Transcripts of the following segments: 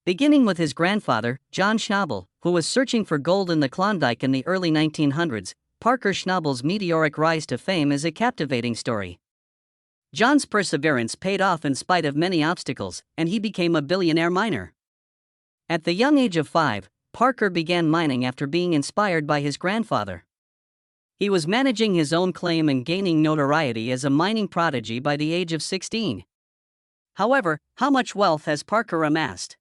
Beginning with his grandfather, John Schnabel, who was searching for gold in the Klondike in the early 1900s, Parker Schnabel's meteoric rise to fame is a captivating story. John's perseverance paid off in spite of many obstacles, and he became a billionaire miner. At the young age of 5, Parker began mining after being inspired by his grandfather. He was managing his own claim and gaining notoriety as a mining prodigy by the age of 16. However, how much wealth has Parker amassed?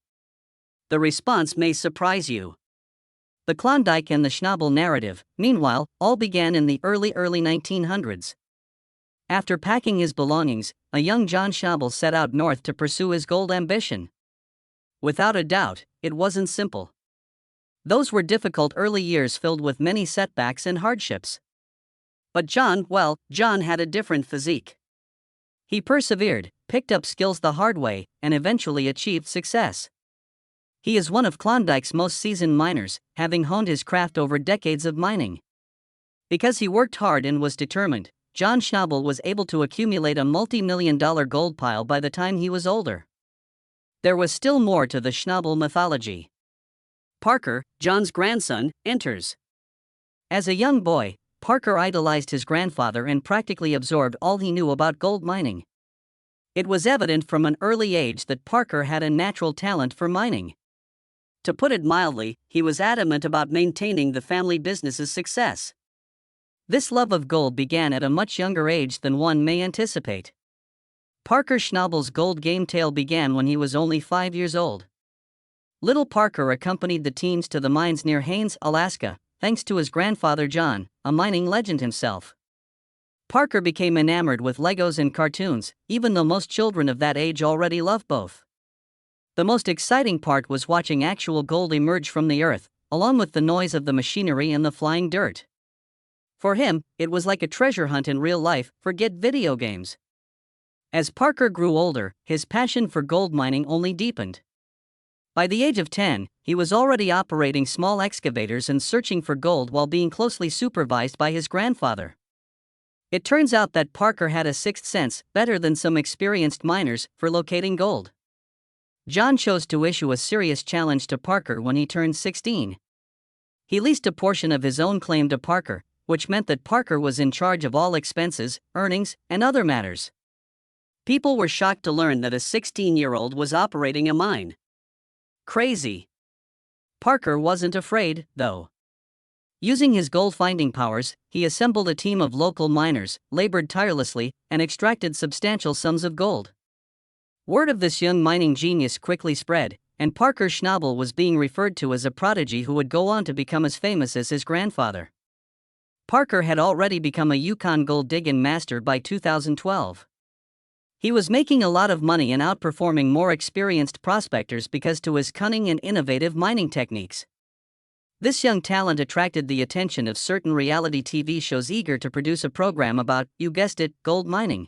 The response may surprise you. The Klondike and the Schnabel narrative, meanwhile, all began in the early 1900s. After packing his belongings, a young John Schnabel set out north to pursue his gold ambition. Without a doubt, it wasn't simple. Those were difficult early years filled with many setbacks and hardships. But John had a different physique. He persevered, picked up skills the hard way, and eventually achieved success. He is one of Klondike's most seasoned miners, having honed his craft over decades of mining. Because he worked hard and was determined, John Schnabel was able to accumulate a multi-million-dollar gold pile by the time he was older. There was still more to the Schnabel mythology. Parker, John's grandson, enters. As a young boy, Parker idolized his grandfather and practically absorbed all he knew about gold mining. It was evident from an early age that Parker had a natural talent for mining. To put it mildly, he was adamant about maintaining the family business's success. This love of gold began at a much younger age than one may anticipate. Parker Schnabel's gold game tale began when he was only 5 years old. Little Parker accompanied the teams to the mines near Haines, Alaska, thanks to his grandfather John, a mining legend himself. Parker became enamored with Legos and cartoons, even though most children of that age already love both. The most exciting part was watching actual gold emerge from the earth, along with the noise of the machinery and the flying dirt. For him, it was like a treasure hunt in real life, forget video games. As Parker grew older, his passion for gold mining only deepened. By the age of 10, he was already operating small excavators and searching for gold while being closely supervised by his grandfather. It turns out that Parker had a sixth sense, better than some experienced miners, for locating gold. John chose to issue a serious challenge to Parker when he turned 16. He leased a portion of his own claim to Parker, which meant that Parker was in charge of all expenses, earnings, and other matters. People were shocked to learn that a 16-year-old was operating a mine. Crazy. Parker wasn't afraid, though. Using his gold-finding powers, he assembled a team of local miners, labored tirelessly, and extracted substantial sums of gold. Word of this young mining genius quickly spread, and Parker Schnabel was being referred to as a prodigy who would go on to become as famous as his grandfather. Parker had already become a Yukon gold digging master by 2012. He was making a lot of money and outperforming more experienced prospectors because to his cunning and innovative mining techniques. This young talent attracted the attention of certain reality TV shows eager to produce a program about, you guessed it, gold mining.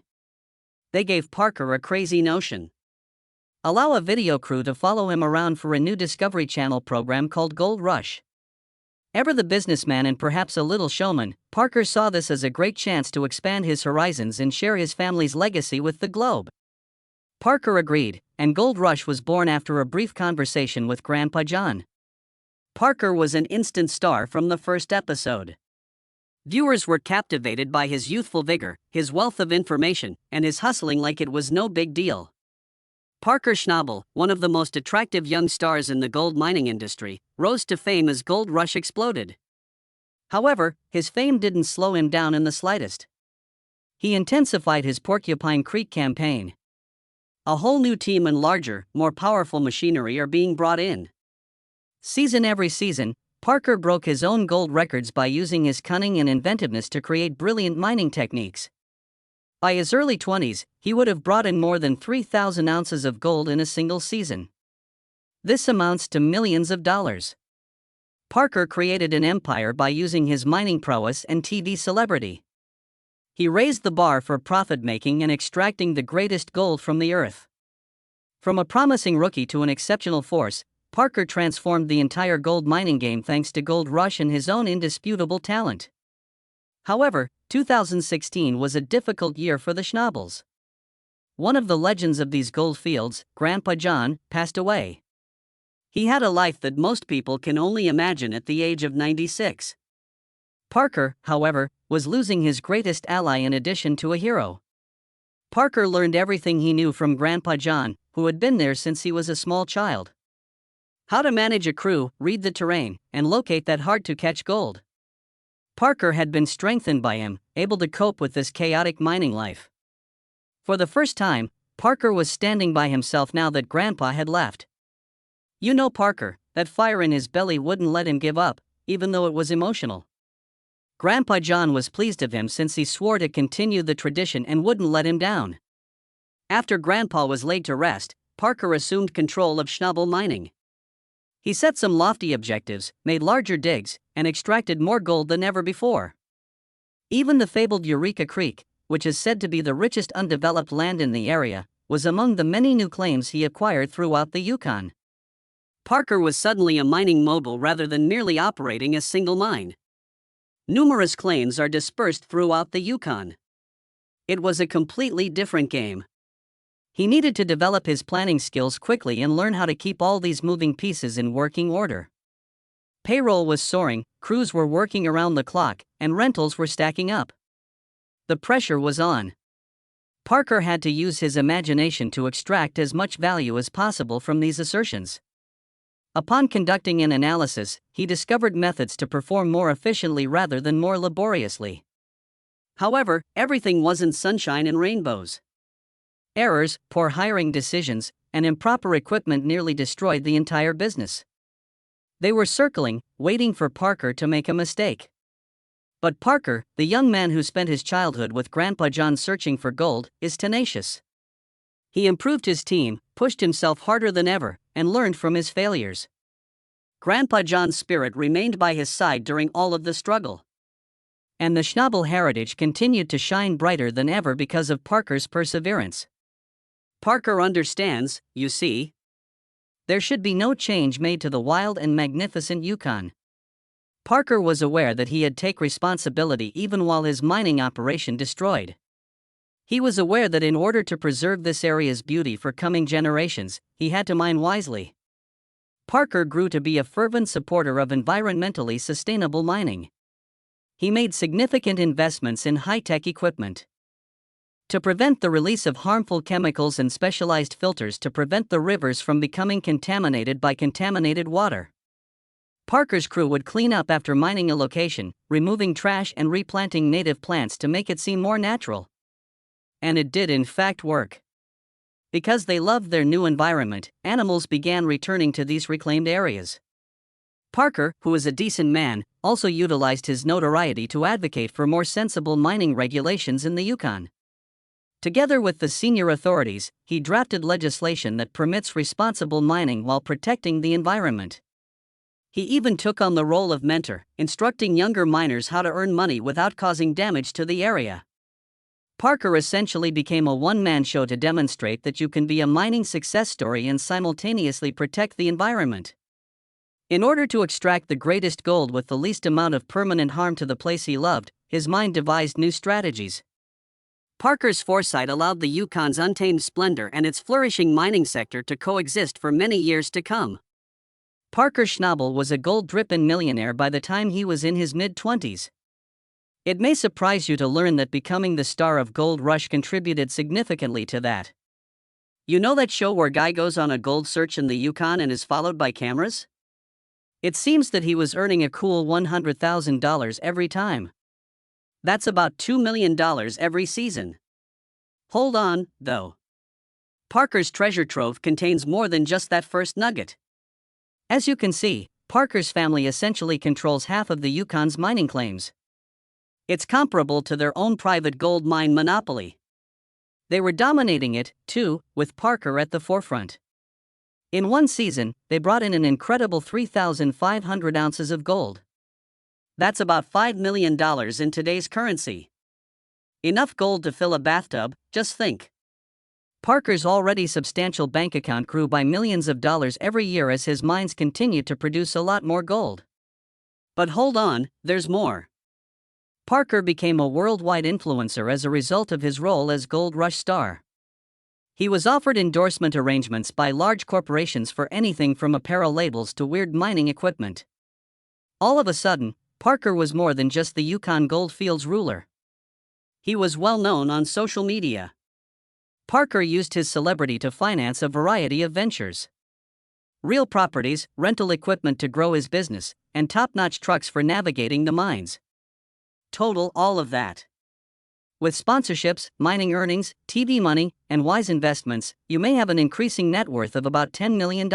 They gave Parker a crazy notion. Allow a video crew to follow him around for a new Discovery Channel program called Gold Rush. Ever the businessman and perhaps a little showman, Parker saw this as a great chance to expand his horizons and share his family's legacy with the globe. Parker agreed, and Gold Rush was born after a brief conversation with Grandpa John. Parker was an instant star from the first episode. Viewers were captivated by his youthful vigor, his wealth of information, and his hustling like it was no big deal. Parker Schnabel, one of the most attractive young stars in the gold mining industry, rose to fame as Gold Rush exploded. However, his fame didn't slow him down in the slightest. He intensified his Porcupine Creek campaign. A whole new team and larger, more powerful machinery are being brought in. Every season, Parker broke his own gold records by using his cunning and inventiveness to create brilliant mining techniques. By his early 20s, he would have brought in more than 3,000 ounces of gold in a single season. This amounts to millions of dollars. Parker created an empire by using his mining prowess and TV celebrity. He raised the bar for profit-making and extracting the greatest gold from the earth. From a promising rookie to an exceptional force, Parker transformed the entire gold mining game thanks to Gold Rush and his own indisputable talent. However, 2016 was a difficult year for the Schnabels. One of the legends of these gold fields, Grandpa John, passed away. He had a life that most people can only imagine at the age of 96. Parker, however, was losing his greatest ally in addition to a hero. Parker learned everything he knew from Grandpa John, who had been there since he was a small child. How to manage a crew, read the terrain, and locate that hard-to-catch gold. Parker had been strengthened by him, able to cope with this chaotic mining life. For the first time, Parker was standing by himself now that Grandpa had left. You know Parker, that fire in his belly wouldn't let him give up, even though it was emotional. Grandpa John was pleased of him since he swore to continue the tradition and wouldn't let him down. After Grandpa was laid to rest, Parker assumed control of Schnabel mining. He set some lofty objectives, made larger digs, and extracted more gold than ever before. Even the fabled Eureka Creek, which is said to be the richest undeveloped land in the area, was among the many new claims he acquired throughout the Yukon. Parker was suddenly a mining mogul rather than merely operating a single mine. Numerous claims are dispersed throughout the Yukon. It was a completely different game. He needed to develop his planning skills quickly and learn how to keep all these moving pieces in working order. Payroll was soaring, crews were working around the clock, and rentals were stacking up. The pressure was on. Parker had to use his imagination to extract as much value as possible from these assertions. Upon conducting an analysis, he discovered methods to perform more efficiently rather than more laboriously. However, everything wasn't sunshine and rainbows. Errors, poor hiring decisions, and improper equipment nearly destroyed the entire business. They were circling, waiting for Parker to make a mistake. But Parker, the young man who spent his childhood with Grandpa John searching for gold, is tenacious. He improved his team, pushed himself harder than ever, and learned from his failures. Grandpa John's spirit remained by his side during all of the struggle. And the Schnabel heritage continued to shine brighter than ever because of Parker's perseverance. Parker understands, you see. There should be no change made to the wild and magnificent Yukon. Parker was aware that he had to take responsibility even while his mining operation destroyed. He was aware that in order to preserve this area's beauty for coming generations, he had to mine wisely. Parker grew to be a fervent supporter of environmentally sustainable mining. He made significant investments in high-tech equipment to prevent the release of harmful chemicals and specialized filters to prevent the rivers from becoming contaminated by contaminated water. Parker's crew would clean up after mining a location, removing trash and replanting native plants to make it seem more natural. And it did in fact work. Because they loved their new environment, animals began returning to these reclaimed areas. Parker, who is a decent man, also utilized his notoriety to advocate for more sensible mining regulations in the Yukon. Together with the senior authorities, he drafted legislation that permits responsible mining while protecting the environment. He even took on the role of mentor, instructing younger miners how to earn money without causing damage to the area. Parker essentially became a one-man show to demonstrate that you can be a mining success story and simultaneously protect the environment. In order to extract the greatest gold with the least amount of permanent harm to the place he loved, his mind devised new strategies. Parker's foresight allowed the Yukon's untamed splendor and its flourishing mining sector to coexist for many years to come. Parker Schnabel was a gold-dripping millionaire by the time he was in his mid-20s. It may surprise you to learn that becoming the star of Gold Rush contributed significantly to that. You know that show where guy goes on a gold search in the Yukon and is followed by cameras? It seems that he was earning a cool $100,000 every time. That's about $2 million every season. Hold on, though. Parker's treasure trove contains more than just that first nugget. As you can see, Parker's family essentially controls half of the Yukon's mining claims. It's comparable to their own private gold mine monopoly. They were dominating it, too, with Parker at the forefront. In one season, they brought in an incredible 3,500 ounces of gold. That's about $5 million in today's currency. Enough gold to fill a bathtub, just think. Parker's already substantial bank account grew by millions of dollars every year as his mines continued to produce a lot more gold. But hold on, there's more. Parker became a worldwide influencer as a result of his role as Gold Rush star. He was offered endorsement arrangements by large corporations for anything from apparel labels to weird mining equipment. All of a sudden, Parker was more than just the Yukon Goldfields ruler. He was well known on social media. Parker used his celebrity to finance a variety of ventures. Real properties, rental equipment to grow his business, and top-notch trucks for navigating the mines. Total all of that. With sponsorships, mining earnings, TV money, and wise investments, you may have an increasing net worth of about $10 million.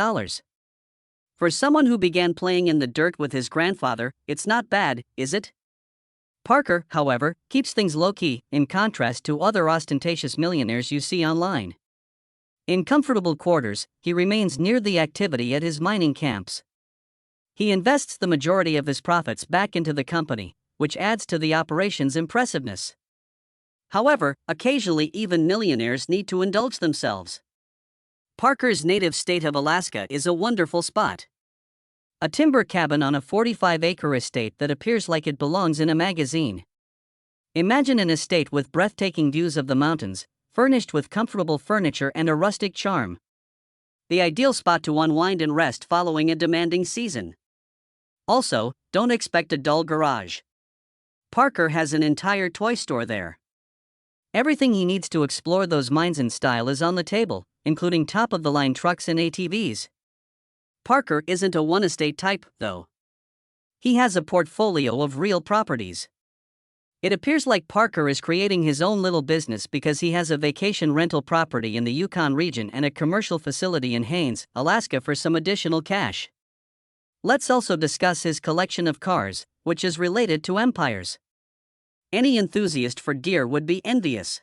For someone who began playing in the dirt with his grandfather, it's not bad, is it? Parker, however, keeps things low-key, in contrast to other ostentatious millionaires you see online. In comfortable quarters, he remains near the activity at his mining camps. He invests the majority of his profits back into the company, which adds to the operation's impressiveness. However, occasionally even millionaires need to indulge themselves. Parker's native state of Alaska is a wonderful spot. A timber cabin on a 45-acre estate that appears like it belongs in a magazine. Imagine an estate with breathtaking views of the mountains, furnished with comfortable furniture and a rustic charm. The ideal spot to unwind and rest following a demanding season. Also, don't expect a dull garage. Parker has an entire toy store there. Everything he needs to explore those mines in style is on the table, including top-of-the-line trucks and ATVs. Parker isn't a one-estate type, though. He has a portfolio of real properties. It appears like Parker is creating his own little business because he has a vacation rental property in the Yukon region and a commercial facility in Haines, Alaska for some additional cash. Let's also discuss his collection of cars, which is related to empires. Any enthusiast for gear would be envious.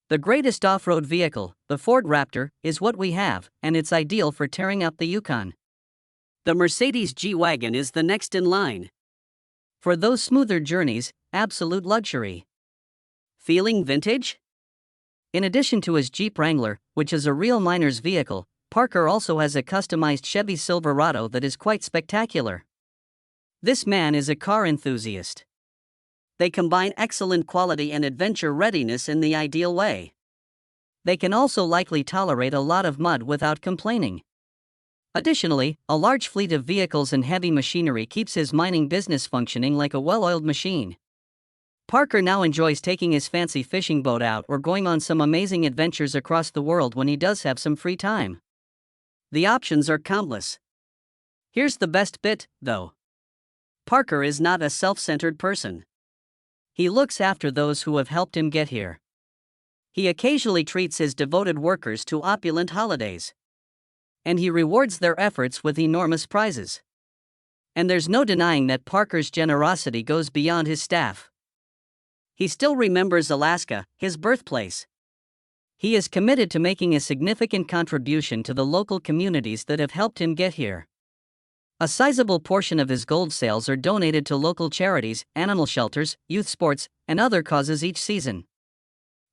The greatest off-road vehicle, the Ford Raptor, is what we have, and it's ideal for tearing up the Yukon. The Mercedes G-Wagon is the next in line. For those smoother journeys, absolute luxury. Feeling vintage? In addition to his Jeep Wrangler, which is a real miner's vehicle, Parker also has a customized Chevy Silverado that is quite spectacular. This man is a car enthusiast. They combine excellent quality and adventure readiness in the ideal way. They can also likely tolerate a lot of mud without complaining. Additionally, a large fleet of vehicles and heavy machinery keeps his mining business functioning like a well-oiled machine. Parker now enjoys taking his fancy fishing boat out or going on some amazing adventures across the world when he does have some free time. The options are countless. Here's the best bit, though. Parker is not a self-centered person. He looks after those who have helped him get here. He occasionally treats his devoted workers to opulent holidays. And he rewards their efforts with enormous prizes. And there's no denying that Parker's generosity goes beyond his staff. He still remembers Alaska, his birthplace. He is committed to making a significant contribution to the local communities that have helped him get here. A sizable portion of his gold sales are donated to local charities, animal shelters, youth sports, and other causes each season.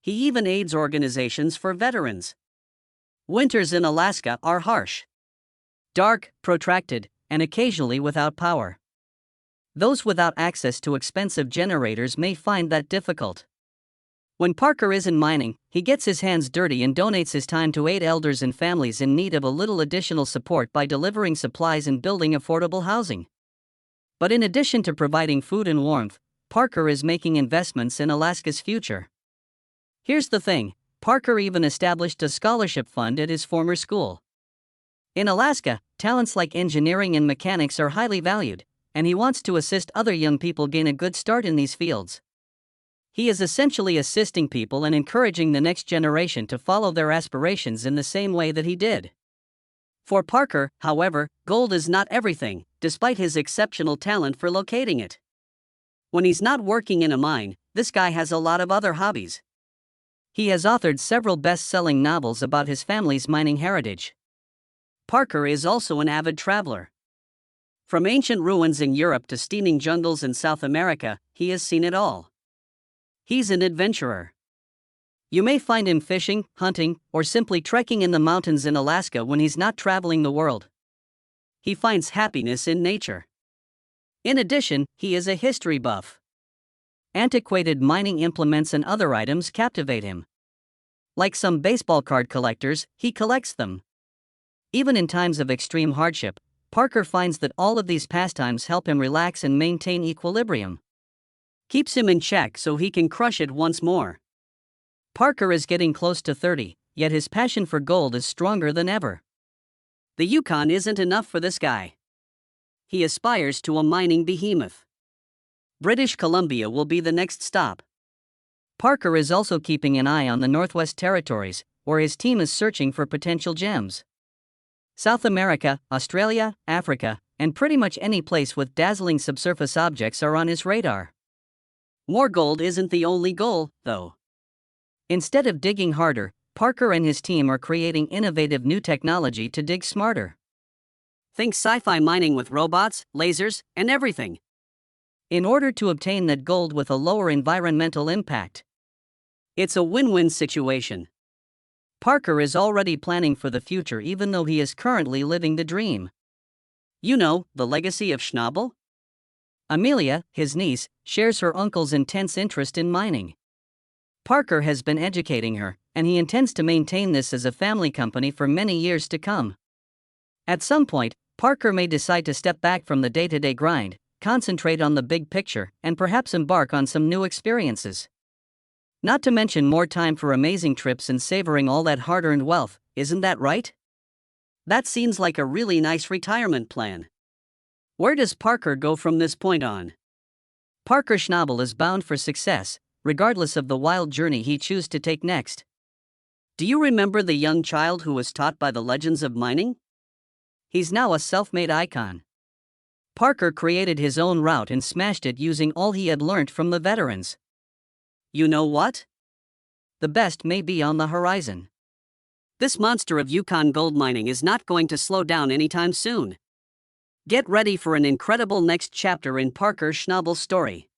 He even aids organizations for veterans. Winters in Alaska are harsh. Dark, protracted, and occasionally without power. Those without access to expensive generators may find that difficult. When Parker isn't mining, he gets his hands dirty and donates his time to aid elders and families in need of a little additional support by delivering supplies and building affordable housing. But in addition to providing food and warmth, Parker is making investments in Alaska's future. Here's the thing, Parker even established a scholarship fund at his former school. In Alaska, talents like engineering and mechanics are highly valued, and he wants to assist other young people gain a good start in these fields. He is essentially assisting people and encouraging the next generation to follow their aspirations in the same way that he did. For Parker, however, gold is not everything, despite his exceptional talent for locating it. When he's not working in a mine, this guy has a lot of other hobbies. He has authored several best-selling novels about his family's mining heritage. Parker is also an avid traveler. From ancient ruins in Europe to steaming jungles in South America, he has seen it all. He's an adventurer. You may find him fishing, hunting, or simply trekking in the mountains in Alaska when he's not traveling the world. He finds happiness in nature. In addition, he is a history buff. Antiquated mining implements and other items captivate him. Like some baseball card collectors, he collects them. Even in times of extreme hardship, Parker finds that all of these pastimes help him relax and maintain equilibrium. Keeps him in check so he can crush it once more. Parker is getting close to 30, yet his passion for gold is stronger than ever. The Yukon isn't enough for this guy. He aspires to a mining behemoth. British Columbia will be the next stop. Parker is also keeping an eye on the Northwest Territories, where his team is searching for potential gems. South America, Australia, Africa, and pretty much any place with dazzling subsurface objects are on his radar. More gold isn't the only goal, though. Instead of digging harder, Parker and his team are creating innovative new technology to dig smarter. Think sci-fi mining with robots, lasers, and everything. In order to obtain that gold with a lower environmental impact. It's a win-win situation. Parker is already planning for the future even though he is currently living the dream. You know, the legacy of Schnabel? Amelia, his niece, shares her uncle's intense interest in mining. Parker has been educating her, and he intends to maintain this as a family company for many years to come. At some point, Parker may decide to step back from the day-to-day grind, concentrate on the big picture, and perhaps embark on some new experiences. Not to mention more time for amazing trips and savoring all that hard-earned wealth, isn't that right? That seems like a really nice retirement plan. Where does Parker go from this point on? Parker Schnabel is bound for success, regardless of the wild journey he chooses to take next. Do you remember the young child who was taught by the legends of mining? He's now a self-made icon. Parker created his own route and smashed it using all he had learned from the veterans. You know what? The best may be on the horizon. This monster of Yukon gold mining is not going to slow down anytime soon. Get ready for an incredible next chapter in Parker Schnabel's story.